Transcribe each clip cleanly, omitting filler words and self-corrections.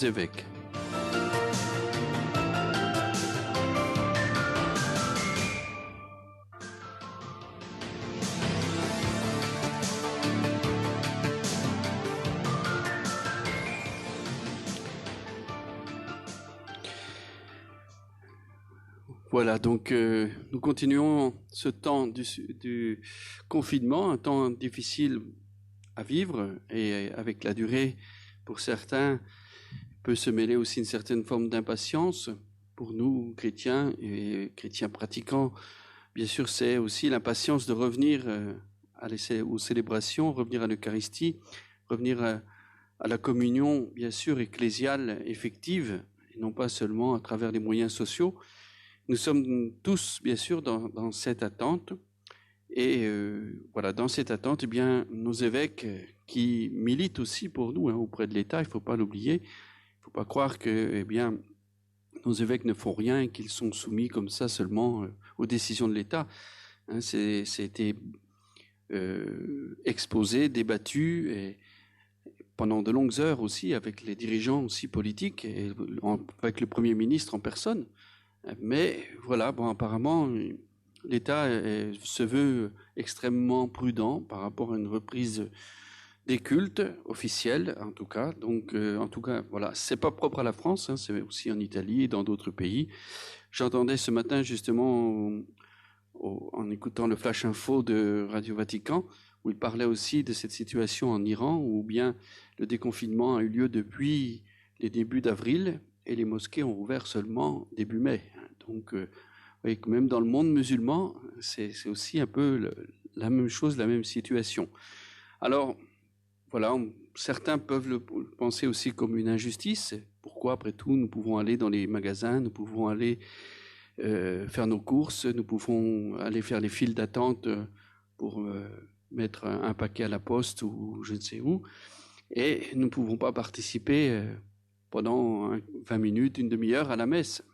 évêques. Voilà, donc nous continuons ce temps du confinement, un temps difficile à vivre, et avec la durée, pour certains, peut se mêler aussi une certaine forme d'impatience. Pour nous, chrétiens et chrétiens pratiquants, bien sûr, c'est aussi l'impatience de revenir aux célébrations, revenir à l'Eucharistie, revenir à la communion, bien sûr, ecclésiale, effective, et non pas seulement à travers les moyens sociaux. Nous sommes tous, bien sûr, dans cette attente. Et voilà, dans cette attente, eh bien, nos évêques qui militent aussi pour nous auprès de l'État, il ne faut pas l'oublier. Il ne faut pas croire que, eh bien, nos évêques ne font rien et qu'ils sont soumis comme ça seulement aux décisions de l'État. C'était exposé, débattu, et pendant de longues heures aussi avec les dirigeants aussi politiques et avec le Premier ministre en personne. Mais voilà, bon, apparemment, l'État se veut extrêmement prudent par rapport à une reprise des cultes officiels, en tout cas. Donc, en tout cas, voilà, c'est pas propre à la France, c'est aussi en Italie et dans d'autres pays. J'entendais ce matin justement, en écoutant le Flash Info de Radio Vatican, où il parlait aussi de cette situation en Iran, où bien le déconfinement a eu lieu depuis les débuts d'avril, et les mosquées ont ouvert seulement début mai. Donc, vous voyez que même dans le monde musulman, c'est aussi un peu la même chose, la même situation. Alors, voilà, certains peuvent le penser aussi comme une injustice. Pourquoi, après tout, nous pouvons aller dans les magasins, nous pouvons aller faire nos courses, nous pouvons aller faire les files d'attente pour mettre un paquet à la poste ou je ne sais où, et nous ne pouvons pas participer pendant 20 minutes, une demi-heure à la messe,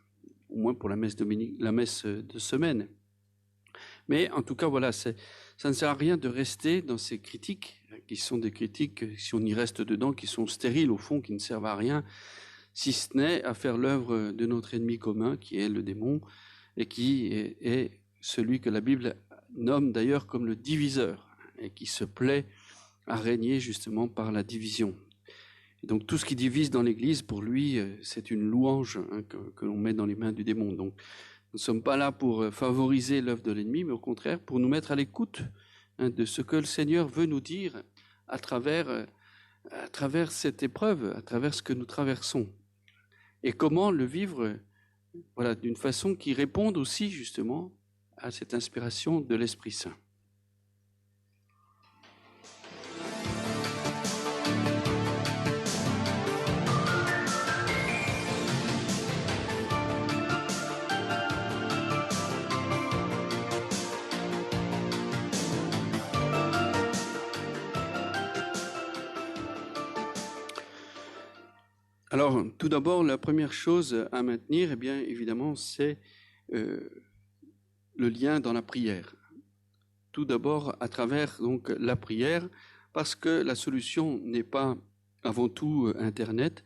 au moins pour la messe de semaine. Mais en tout cas, voilà, ça ne sert à rien de rester dans ces critiques, qui sont des critiques, si on y reste dedans, qui sont stériles au fond, qui ne servent à rien, si ce n'est à faire l'œuvre de notre ennemi commun, qui est le démon, et qui est celui que la Bible nomme d'ailleurs comme le diviseur, et qui se plaît à régner justement par la division. Et donc tout ce qui divise dans l'Église, pour lui, c'est une louange que l'on met dans les mains du démon. Donc nous ne sommes pas là pour favoriser l'œuvre de l'ennemi, mais au contraire pour nous mettre à l'écoute de ce que le Seigneur veut nous dire à travers cette épreuve, à travers ce que nous traversons. Et comment le vivre voilà, d'une façon qui réponde aussi justement à cette inspiration de l'Esprit Saint. Alors, tout d'abord, la première chose à maintenir, eh bien, évidemment, c'est le lien dans la prière. Tout d'abord, à travers donc la prière, parce que la solution n'est pas avant tout Internet,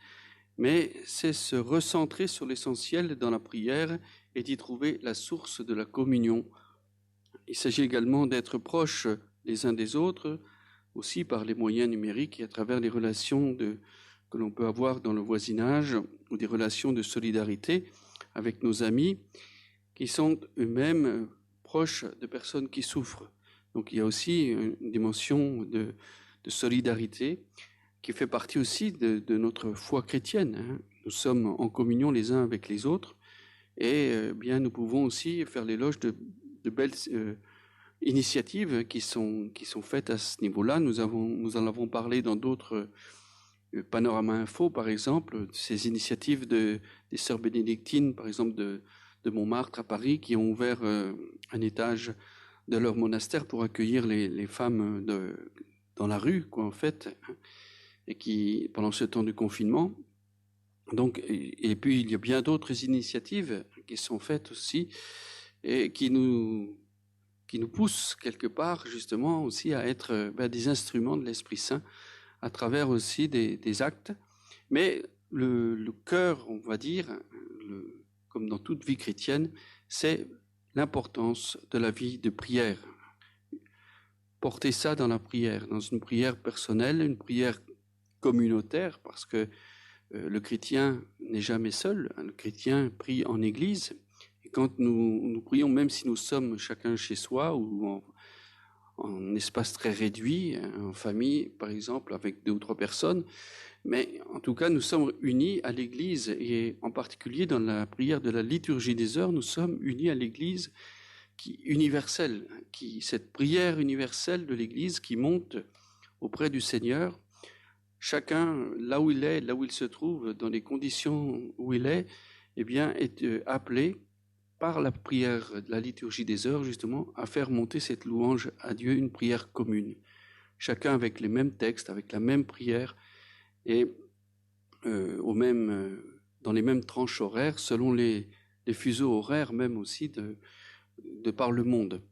mais c'est se recentrer sur l'essentiel dans la prière et d'y trouver la source de la communion. Il s'agit également d'être proches les uns des autres, aussi par les moyens numériques et à travers les relations que l'on peut avoir dans le voisinage ou des relations de solidarité avec nos amis qui sont eux-mêmes proches de personnes qui souffrent. Donc il y a aussi une dimension de solidarité qui fait partie aussi de notre foi chrétienne. Nous sommes en communion les uns avec les autres et bien nous pouvons aussi faire l'éloge de belles initiatives qui sont faites à ce niveau-là. Nous en avons parlé dans d'autres Panorama Info, par exemple, ces initiatives des sœurs bénédictines, par exemple de Montmartre à Paris, qui ont ouvert un étage de leur monastère pour accueillir les femmes dans la rue, quoi, en fait, et qui, pendant ce temps de confinement. Donc, et puis, il y a bien d'autres initiatives qui sont faites aussi et qui nous poussent quelque part, justement, aussi à être des instruments de l'Esprit Saint à travers aussi des actes. Mais le cœur, on va dire, comme dans toute vie chrétienne, c'est l'importance de la vie de prière. Porter ça dans la prière, dans une prière personnelle, une prière communautaire, parce que le chrétien n'est jamais seul. Le chrétien prie en église. Et quand nous prions, même si nous sommes chacun chez soi ou en espace très réduit, en famille par exemple, avec 2 ou 3 personnes, mais en tout cas nous sommes unis à l'église, et en particulier dans la prière de la liturgie des heures, nous sommes unis à l'église universelle, cette prière universelle de l'église qui monte auprès du Seigneur. Chacun, là où il est, là où il se trouve, dans les conditions où il est, eh bien, est appelé par la prière de la liturgie des heures, justement, à faire monter cette louange à Dieu, une prière commune. Chacun avec les mêmes textes, avec la même prière, et dans les mêmes tranches horaires, selon les fuseaux horaires même aussi de par le monde.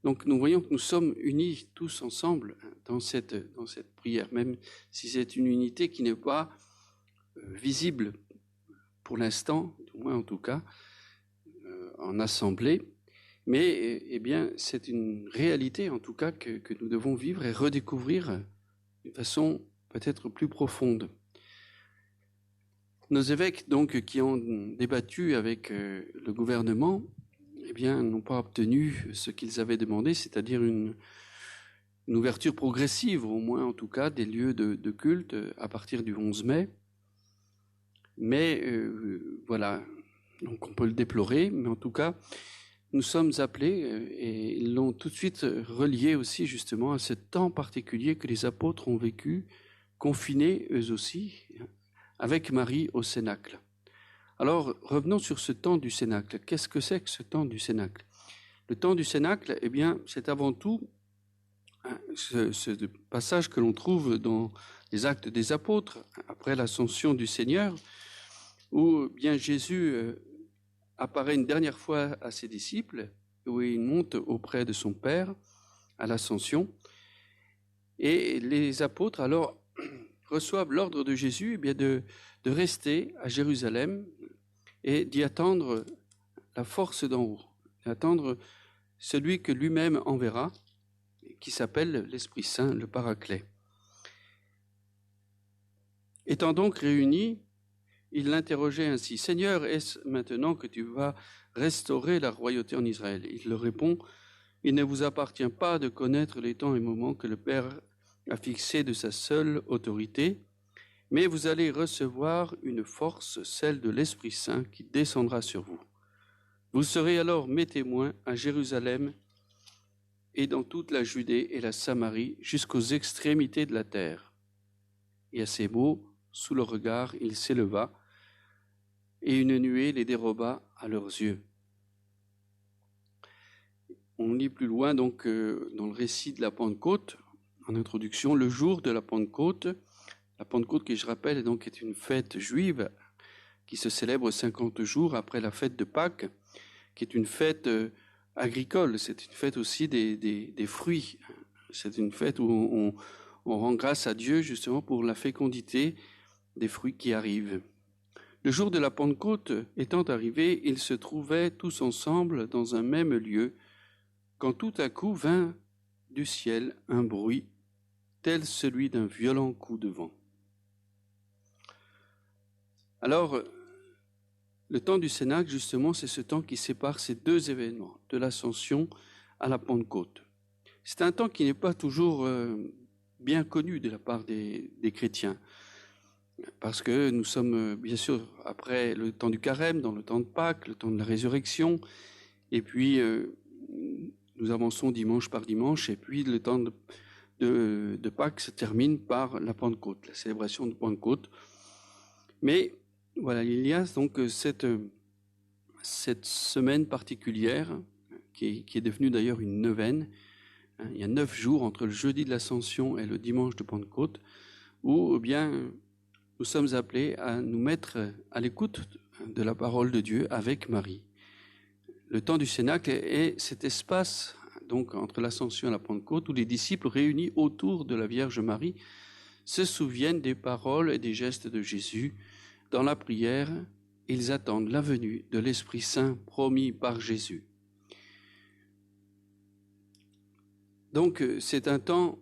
Donc nous voyons que nous sommes unis tous ensemble dans cette prière, même si c'est une unité qui n'est pas visible pour l'instant, du moins en tout cas, en assemblée, mais eh bien c'est une réalité en tout cas que nous devons vivre et redécouvrir d'une façon peut-être plus profonde. Nos évêques donc qui ont débattu avec le gouvernement, eh bien, n'ont pas obtenu ce qu'ils avaient demandé, c'est-à-dire une ouverture progressive, au moins en tout cas, des lieux de culte à partir du 11 mai. Mais voilà, donc on peut le déplorer, mais en tout cas, nous sommes appelés, et ils l'ont tout de suite relié aussi justement à ce temps particulier que les apôtres ont vécu, confinés eux aussi, avec Marie au Cénacle. Alors, revenons sur ce temps du Cénacle. Qu'est-ce que c'est que ce temps du Cénacle? Le temps du Cénacle, eh bien, c'est avant tout ce passage que l'on trouve dans les Actes des Apôtres, après l'ascension du Seigneur, où bien Jésus apparaît une dernière fois à ses disciples, où il monte auprès de son Père à l'ascension. Et les apôtres, alors, reçoivent l'ordre de Jésus eh bien, de rester à Jérusalem et d'y attendre la force d'en haut, d'attendre celui que lui-même enverra, qui s'appelle l'Esprit Saint, le Paraclet. Étant donc réunis, ils l'interrogeaient ainsi: « Seigneur, est-ce maintenant que tu vas restaurer la royauté en Israël ?» Il leur répond: « Il ne vous appartient pas de connaître les temps et moments que le Père a fixés de sa seule autorité, mais vous allez recevoir une force, celle de l'Esprit Saint, qui descendra sur vous. Vous serez alors mes témoins à Jérusalem et dans toute la Judée et la Samarie, jusqu'aux extrémités de la terre. » Et à ces mots, sous leur regard, il s'éleva, et une nuée les déroba à leurs yeux. On lit plus loin donc dans le récit de la Pentecôte, en introduction, le jour de la Pentecôte qui, je rappelle, donc est une fête juive qui se célèbre 50 jours après la fête de Pâques, qui est une fête agricole, c'est une fête aussi des fruits. C'est une fête où on rend grâce à Dieu justement pour la fécondité des fruits qui arrivent. Le jour de la Pentecôte étant arrivé, ils se trouvaient tous ensemble dans un même lieu, quand tout à coup vint du ciel un bruit, tel celui d'un violent coup de vent. Alors, le temps du Cénacle, justement, c'est ce temps qui sépare ces deux événements, de l'Ascension à la Pentecôte. C'est un temps qui n'est pas toujours bien connu de la part des chrétiens, parce que nous sommes, bien sûr, après le temps du Carême, dans le temps de Pâques, le temps de la résurrection, et puis nous avançons dimanche par dimanche, et puis le temps de Pâques se termine par la Pentecôte, la célébration de Pentecôte. Mais voilà, il y a donc cette semaine particulière qui est devenue d'ailleurs une neuvaine. Il y a 9 jours entre le jeudi de l'Ascension et le dimanche de Pentecôte, où bien nous sommes appelés à nous mettre à l'écoute de la parole de Dieu avec Marie. Le temps du Cénacle est cet espace donc entre l'Ascension et la Pentecôte où les disciples réunis autour de la Vierge Marie se souviennent des paroles et des gestes de Jésus dans la prière, ils attendent la venue de l'Esprit Saint promis par Jésus. Donc, c'est un temps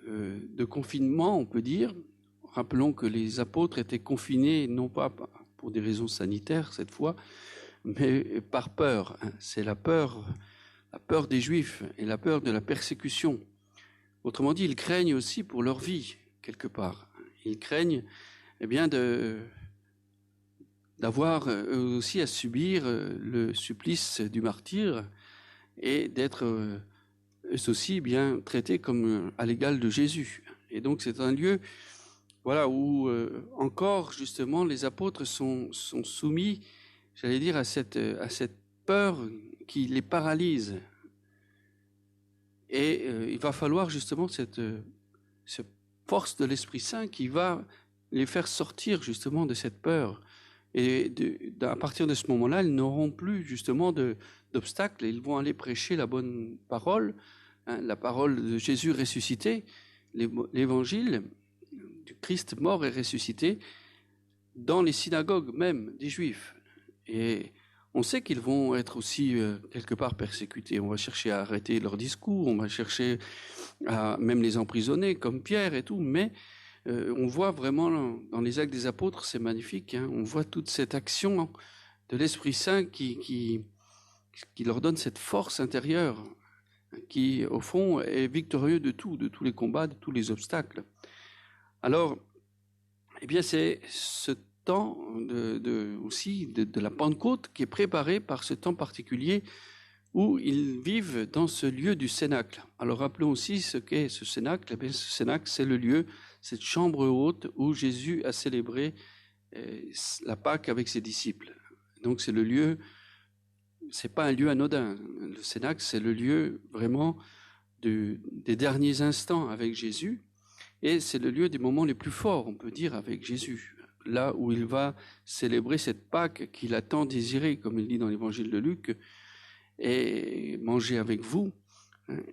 de confinement, on peut dire. Rappelons que les apôtres étaient confinés, non pas pour des raisons sanitaires cette fois, mais par peur. C'est la peur des Juifs et la peur de la persécution. Autrement dit, ils craignent aussi pour leur vie, quelque part. Ils craignent d'avoir eux aussi à subir le supplice du martyre et d'être eux aussi bien traités comme à l'égal de Jésus. Et donc c'est un lieu où encore justement les apôtres sont soumis, j'allais dire, à cette peur qui les paralyse. Et il va falloir justement cette force de l'Esprit Saint qui va les faire sortir justement de cette peur. Et à partir de ce moment-là, ils n'auront plus justement d'obstacles. Ils vont aller prêcher la bonne parole, la parole de Jésus ressuscité, l'évangile du Christ mort et ressuscité, dans les synagogues même des Juifs. Et on sait qu'ils vont être aussi quelque part persécutés. On va chercher à arrêter leurs discours, on va chercher à même les emprisonner, comme Pierre et tout, mais on voit vraiment dans les Actes des Apôtres, c'est magnifique, on voit toute cette action de l'Esprit Saint qui leur donne cette force intérieure, qui au fond est victorieux de tous les combats, de tous les obstacles. Alors, c'est ce temps aussi de la Pentecôte qui est préparé par ce temps particulier où ils vivent dans ce lieu du Cénacle. Alors rappelons aussi ce qu'est ce Cénacle. Ce Cénacle, c'est le lieu, cette chambre haute où Jésus a célébré la Pâque avec ses disciples. Donc c'est le lieu, c'est pas un lieu anodin. Le Cénacle, c'est le lieu vraiment des derniers instants avec Jésus. Et c'est le lieu des moments les plus forts, on peut dire, avec Jésus. Là où il va célébrer cette Pâque qu'il a tant désirée, comme il dit dans l'évangile de Luc, et manger avec vous.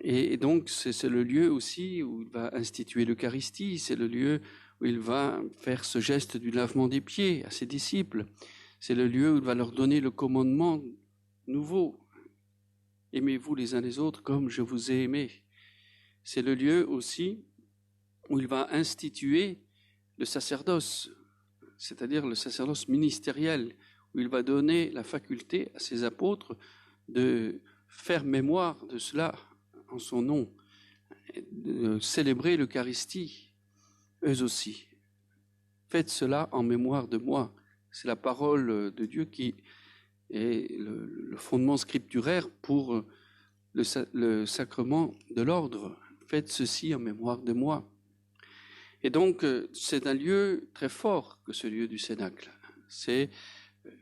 Et donc, c'est le lieu aussi où il va instituer l'Eucharistie, c'est le lieu où il va faire ce geste du lavement des pieds à ses disciples. C'est le lieu où il va leur donner le commandement nouveau. Aimez-vous les uns les autres comme je vous ai aimé. C'est le lieu aussi où il va instituer le sacerdoce, c'est-à-dire le sacerdoce ministériel, où il va donner la faculté à ses apôtres de faire mémoire de cela en son nom, de célébrer l'Eucharistie, eux aussi. Faites cela en mémoire de moi. C'est la parole de Dieu qui est le fondement scripturaire pour le sacrement de l'ordre. Faites ceci en mémoire de moi. Et donc, c'est un lieu très fort que ce lieu du Cénacle. C'est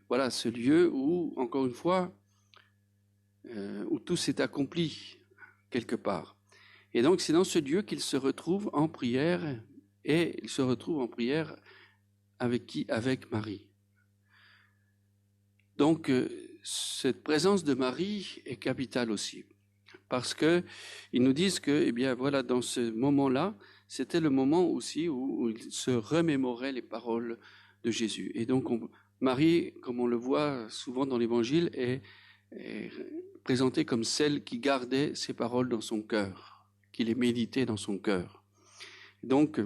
ce lieu où, encore une fois, où tout s'est accompli quelque part. Et donc, c'est dans ce lieu qu'il se retrouve en prière, et il se retrouve en prière avec qui? Avec Marie. Donc, cette présence de Marie est capitale aussi, parce que ils nous disent que, dans ce moment-là, c'était le moment aussi où il se remémorait les paroles de Jésus. Et donc, Marie, comme on le voit souvent dans l'Évangile, est présentée comme celle qui gardait ces paroles dans son cœur, qui les méditait dans son cœur. Donc,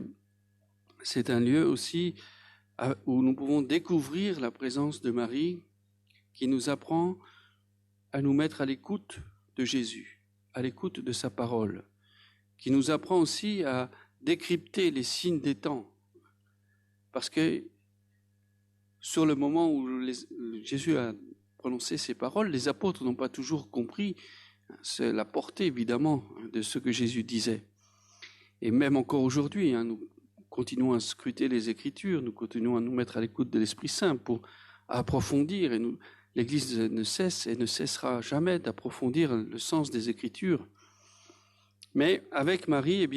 c'est un lieu aussi où nous pouvons découvrir la présence de Marie, qui nous apprend à nous mettre à l'écoute de Jésus, à l'écoute de sa parole, qui nous apprend aussi à décrypter les signes des temps. Parce que sur le moment où Jésus a prononcé ces paroles, les apôtres n'ont pas toujours compris la portée, évidemment, de ce que Jésus disait. Et même encore aujourd'hui, nous continuons à scruter les Écritures, nous continuons à nous mettre à l'écoute de l'Esprit Saint pour approfondir. Et l'Église ne cesse et ne cessera jamais d'approfondir le sens des Écritures. Mais avec Marie,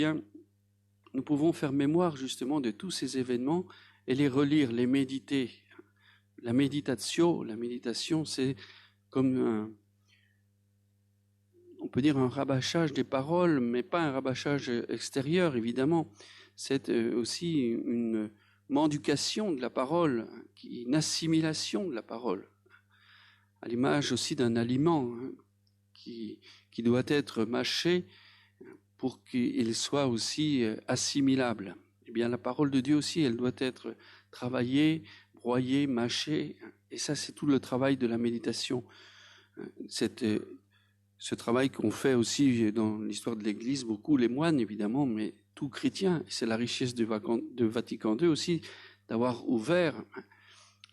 nous pouvons faire mémoire justement de tous ces événements et les relire, les méditer. La méditation, c'est comme on peut dire un rabâchage des paroles, mais pas un rabâchage extérieur, évidemment. C'est aussi une mendication de la parole, une assimilation de la parole, à l'image aussi d'un aliment qui doit être mâché pour qu'il soit aussi assimilable. Eh bien, la parole de Dieu aussi, elle doit être travaillée, broyée, mâchée, et ça, c'est tout le travail de la méditation. Ce travail qu'on fait aussi dans l'histoire de l'Église, beaucoup les moines évidemment, mais tout chrétien, c'est la richesse de Vatican II aussi, d'avoir ouvert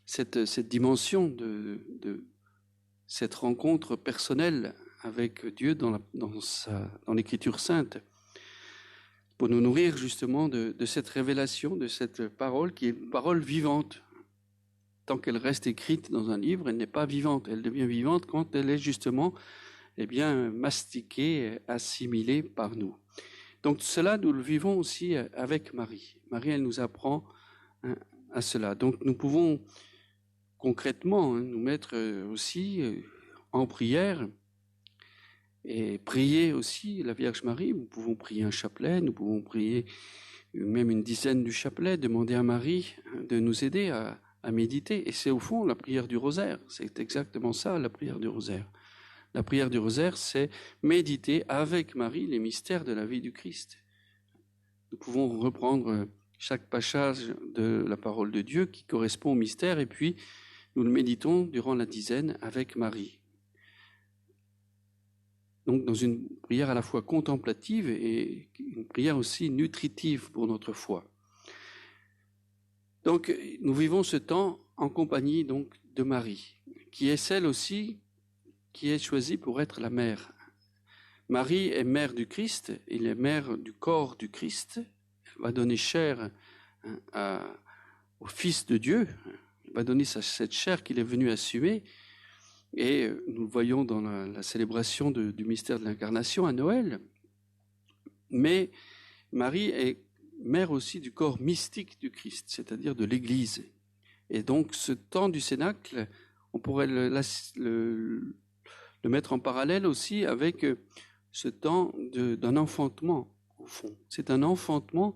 cette dimension de cette rencontre personnelle avec Dieu dans l'Écriture sainte, pour nous nourrir justement de cette révélation, de cette parole qui est une parole vivante. Tant qu'elle reste écrite dans un livre, elle n'est pas vivante. Elle devient vivante quand elle est justement mastiquée, assimilée par nous. Donc cela, nous le vivons aussi avec Marie. Marie, elle nous apprend à cela. Donc nous pouvons concrètement nous mettre aussi en prière et prier aussi la Vierge Marie. Nous pouvons prier un chapelet, nous pouvons prier même une dizaine du chapelet, demander à Marie de nous aider à méditer. Et c'est au fond la prière du rosaire. C'est exactement ça, la prière du rosaire. La prière du rosaire, c'est méditer avec Marie les mystères de la vie du Christ. Nous pouvons reprendre chaque passage de la parole de Dieu qui correspond au mystère et puis nous le méditons durant la dizaine avec Marie. Donc dans une prière à la fois contemplative et une prière aussi nutritive pour notre foi. Donc nous vivons ce temps en compagnie donc de Marie, qui est celle aussi qui est choisie pour être la mère. Marie est mère du Christ, elle est mère du corps du Christ, elle va donner chair au Fils de Dieu, elle va donner cette chair qu'il est venu assumer, et nous le voyons dans la célébration du mystère de l'incarnation à Noël. Mais Marie est mère aussi du corps mystique du Christ, c'est-à-dire de l'Église. Et donc ce temps du Cénacle, on pourrait le mettre en parallèle aussi avec ce temps d'un enfantement, au fond. C'est un enfantement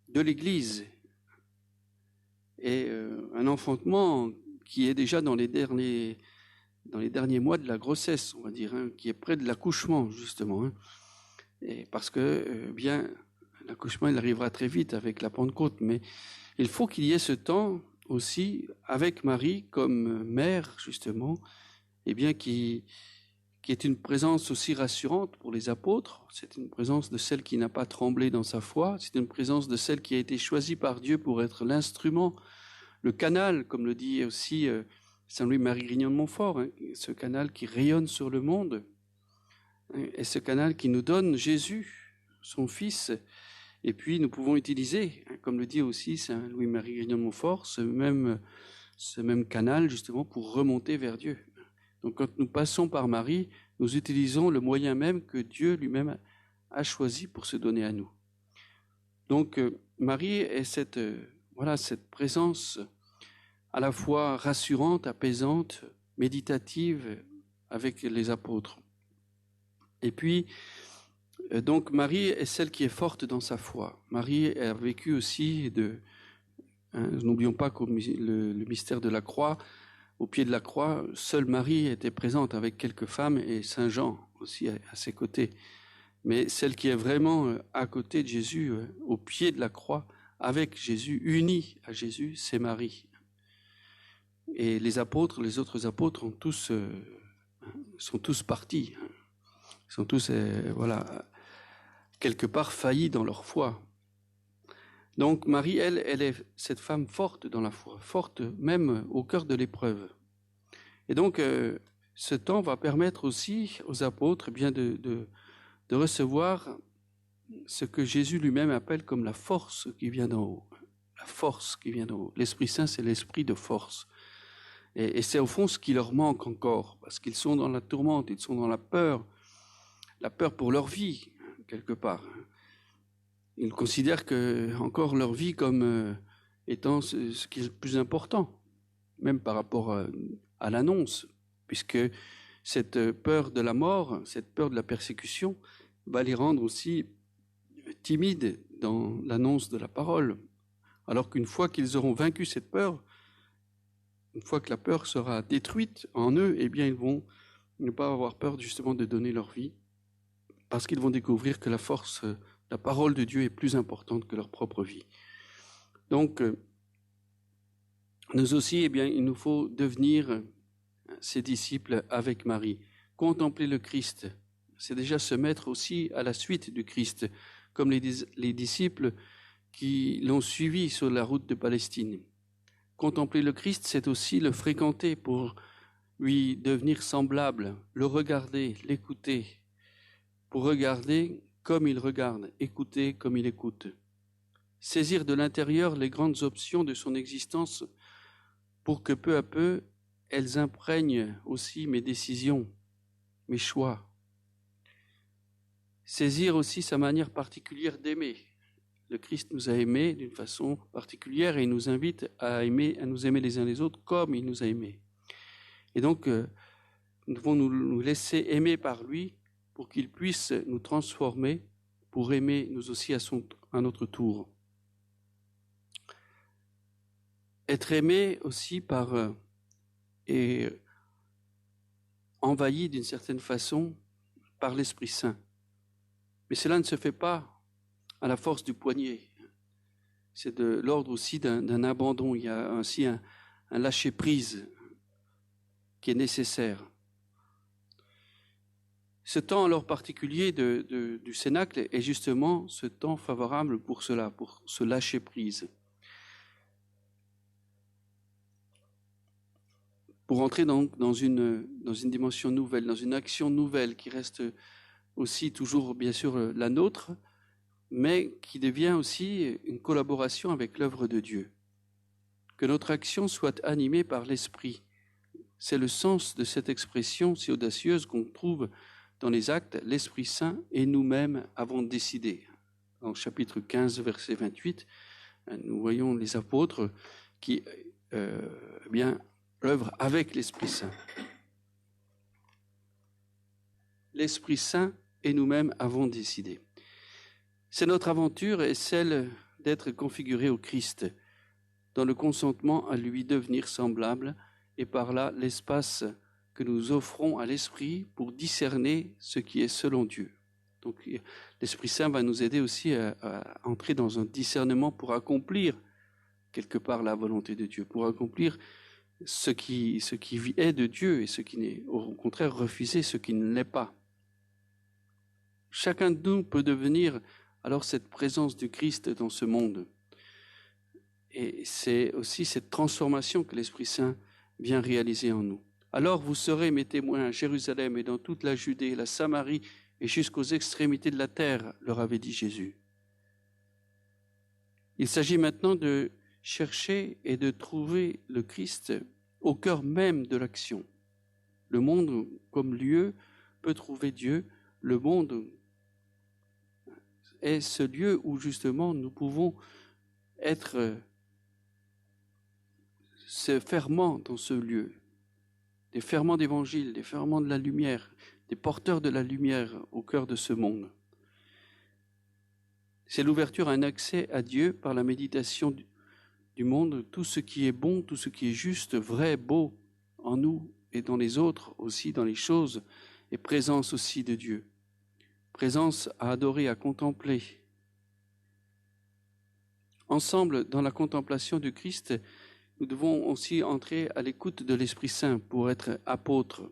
de l'Église. Et un enfantement qui est déjà dans les derniers mois de la grossesse, on va dire, qui est près de l'accouchement, justement. Et parce que, bien, l'accouchement, il arrivera très vite avec la Pentecôte, mais il faut qu'il y ait ce temps aussi avec Marie comme mère, justement, et bien qui est une présence aussi rassurante pour les apôtres. C'est une présence de celle qui n'a pas tremblé dans sa foi. C'est une présence de celle qui a été choisie par Dieu pour être l'instrument, le canal, comme le dit aussi Saint Louis-Marie Grignon de Montfort, ce canal qui rayonne sur le monde, et ce canal qui nous donne Jésus, son Fils. Et puis nous pouvons utiliser, comme le dit aussi Saint Louis-Marie Grignon de Montfort, ce même canal justement pour remonter vers Dieu. Donc quand nous passons par Marie, nous utilisons le moyen même que Dieu lui-même a choisi pour se donner à nous. Donc Marie est cette présence à la fois rassurante, apaisante, méditative avec les apôtres. Et puis, donc Marie est celle qui est forte dans sa foi. Marie a vécu aussi n'oublions pas que le mystère de la croix, au pied de la croix, seule Marie était présente avec quelques femmes et Saint Jean aussi à ses côtés. Mais celle qui est vraiment à côté de Jésus, au pied de la croix, avec Jésus, unie à Jésus, c'est Marie. Et les autres apôtres sont tous partis. Ils sont tous, quelque part faillis dans leur foi. Donc Marie, elle est cette femme forte dans la foi, forte même au cœur de l'épreuve. Et donc, ce temps va permettre aussi aux apôtres de recevoir ce que Jésus lui-même appelle comme la force qui vient d'en haut. La force qui vient d'en haut. L'Esprit Saint, c'est l'esprit de force. Et c'est au fond ce qui leur manque encore, parce qu'ils sont dans la tourmente, ils sont dans la peur pour leur vie, quelque part. Ils considèrent encore leur vie comme étant ce qui est le plus important, même par rapport à l'annonce, puisque cette peur de la mort, cette peur de la persécution, va les rendre aussi timides dans l'annonce de la parole, Alors qu'une fois qu'ils auront vaincu cette peur, une fois que la peur sera détruite en eux, eh bien, ils vont ne pas avoir peur justement de donner leur vie, parce qu'ils vont découvrir que la force, la parole de Dieu est plus importante que leur propre vie. Donc, nous aussi, eh bien, il nous faut devenir ses disciples avec Marie. Contempler le Christ, c'est déjà se mettre aussi à la suite du Christ, comme les disciples qui l'ont suivi sur la route de Palestine. Contempler le Christ, c'est aussi le fréquenter pour lui devenir semblable, le regarder, l'écouter, pour regarder comme il regarde, écouter comme il écoute. Saisir de l'intérieur les grandes options de son existence pour que peu à peu, elles imprègnent aussi mes décisions, mes choix. Saisir aussi sa manière particulière d'aimer. Le Christ nous a aimés d'une façon particulière et il nous invite à nous aimer les uns les autres comme il nous a aimés. Et donc, nous devons nous laisser aimer par lui pour qu'il puisse nous transformer, pour aimer nous aussi à notre tour. Être aimé aussi et envahi d'une certaine façon par l'Esprit Saint. Mais cela ne se fait pas à la force du poignet. C'est de l'ordre aussi d'un abandon. Il y a ainsi un lâcher-prise qui est nécessaire. Ce temps alors particulier du Cénacle est justement ce temps favorable pour cela, pour ce lâcher-prise. Pour entrer donc dans une dimension nouvelle, dans une action nouvelle qui reste aussi toujours bien sûr la nôtre, mais qui devient aussi une collaboration avec l'œuvre de Dieu. Que notre action soit animée par l'Esprit. C'est le sens de cette expression si audacieuse qu'on trouve dans les Actes, l'Esprit Saint et nous-mêmes avons décidé. Dans le chapitre 15, verset 28, nous voyons les apôtres qui œuvrent avec l'Esprit Saint. L'Esprit Saint et nous-mêmes avons décidé. C'est notre aventure et celle d'être configuré au Christ, dans le consentement à lui devenir semblable, et par là l'espace que nous offrons à l'Esprit pour discerner ce qui est selon Dieu. Donc l'Esprit Saint va nous aider aussi à entrer dans un discernement pour accomplir quelque part la volonté de Dieu, pour accomplir ce qui est de Dieu et ce qui n'est, au contraire, refuser ce qui ne l'est pas. Chacun de nous peut devenir alors cette présence du Christ dans ce monde. Et c'est aussi cette transformation que l'Esprit Saint vient réaliser en nous. Alors vous serez mes témoins à Jérusalem et dans toute la Judée, la Samarie et jusqu'aux extrémités de la terre, leur avait dit Jésus. Il s'agit maintenant de chercher et de trouver le Christ au cœur même de l'action. Le monde comme lieu peut trouver Dieu. Le monde est ce lieu où justement nous pouvons être ces ferments dans ce lieu, des ferments d'évangile, des ferments de la lumière, des porteurs de la lumière au cœur de ce monde. C'est l'ouverture à un accès à Dieu par la méditation du monde, tout ce qui est bon, tout ce qui est juste, vrai, beau en nous et dans les autres aussi, dans les choses, et présence aussi de Dieu. Présence à adorer, à contempler. Ensemble, dans la contemplation du Christ, nous devons aussi entrer à l'écoute de l'Esprit Saint pour être apôtres.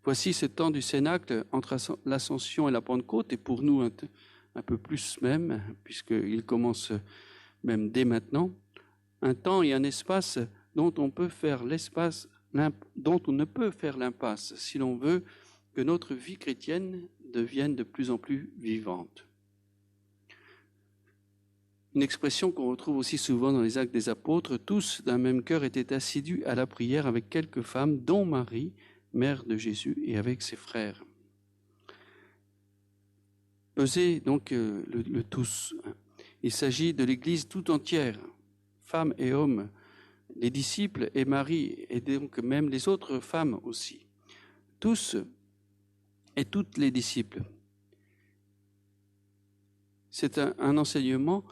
Voici ce temps du Cénacle entre l'Ascension et la Pentecôte, et pour nous un peu plus même, puisqu'il commence même dès maintenant, un temps et un espace dont on ne peut faire l'impasse si l'on veut que notre vie chrétienne devienne de plus en plus vivante. Une expression qu'on retrouve aussi souvent dans les Actes des Apôtres, tous d'un même cœur étaient assidus à la prière avec quelques femmes, dont Marie, mère de Jésus, et avec ses frères. Pesez donc le tous. Il s'agit de l'Église tout entière, femmes et hommes, les disciples et Marie, et donc même les autres femmes aussi. Tous et toutes les disciples. C'est un enseignement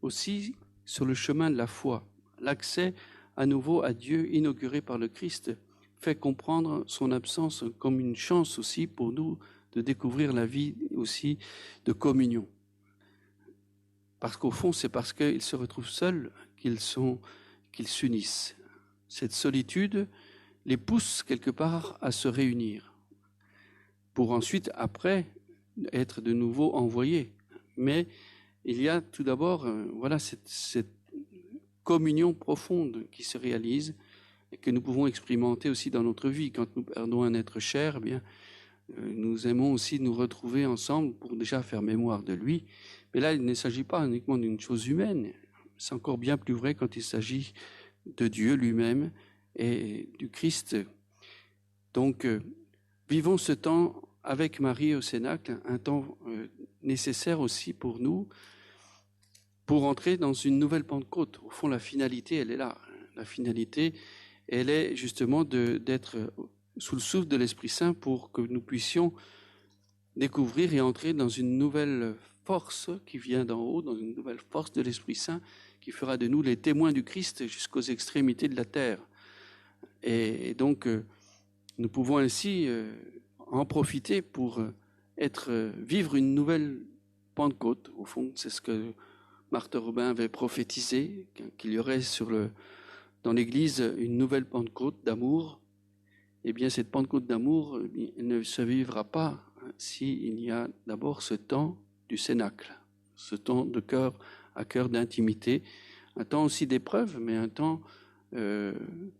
aussi sur le chemin de la foi. L'accès à nouveau à Dieu inauguré par le Christ fait comprendre son absence comme une chance aussi pour nous de découvrir la vie aussi de communion. Parce qu'au fond, c'est parce qu'ils se retrouvent seuls qu'ils s'unissent. Cette solitude les pousse quelque part à se réunir pour ensuite, après, être de nouveau envoyés. Mais il y a tout d'abord cette communion profonde qui se réalise et que nous pouvons expérimenter aussi dans notre vie. Quand nous perdons un être cher, eh bien, nous aimons aussi nous retrouver ensemble pour déjà faire mémoire de lui. Mais là, il ne s'agit pas uniquement d'une chose humaine. C'est encore bien plus vrai quand il s'agit de Dieu lui-même et du Christ. Donc, vivons ce temps avec Marie au Cénacle, un temps nécessaire aussi pour nous, pour entrer dans une nouvelle Pentecôte. Au fond, la finalité, elle est là. La finalité, elle est justement d'être sous le souffle de l'Esprit Saint pour que nous puissions découvrir et entrer dans une nouvelle force qui vient d'en haut, dans une nouvelle force de l'Esprit Saint qui fera de nous les témoins du Christ jusqu'aux extrémités de la terre. Et donc, nous pouvons ainsi en profiter pour vivre une nouvelle Pentecôte. Au fond, c'est ce que Marthe Robin avait prophétisé, qu'il y aurait dans l'Église une nouvelle Pentecôte d'amour. Eh bien, cette Pentecôte d'amour ne se vivra pas s'il y a d'abord ce temps du Cénacle, ce temps de cœur à cœur d'intimité, un temps aussi d'épreuve, mais un temps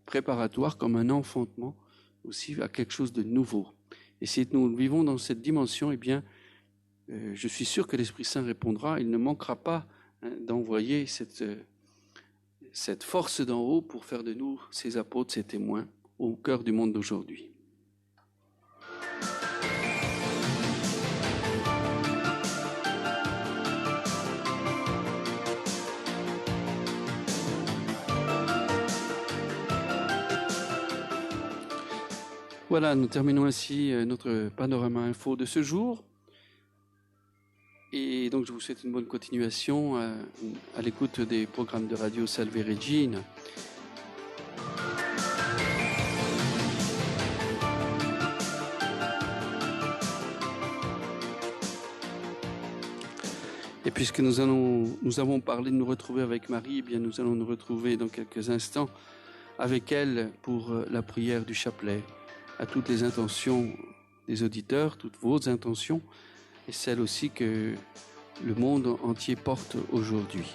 préparatoire comme un enfantement aussi à quelque chose de nouveau. Et si nous vivons dans cette dimension, eh bien, je suis sûr que l'Esprit Saint répondra. Il ne manquera pas d'envoyer cette force d'en haut pour faire de nous ses apôtres, ses témoins au cœur du monde d'aujourd'hui. Voilà, nous terminons ainsi notre panorama info de ce jour. Et donc, je vous souhaite une bonne continuation à l'écoute des programmes de radio Salve Regina. Et puisque nous avons parlé de nous retrouver avec Marie, eh bien, nous allons nous retrouver dans quelques instants avec elle pour la prière du chapelet. À toutes les intentions des auditeurs, toutes vos intentions, et celles aussi que le monde entier porte aujourd'hui.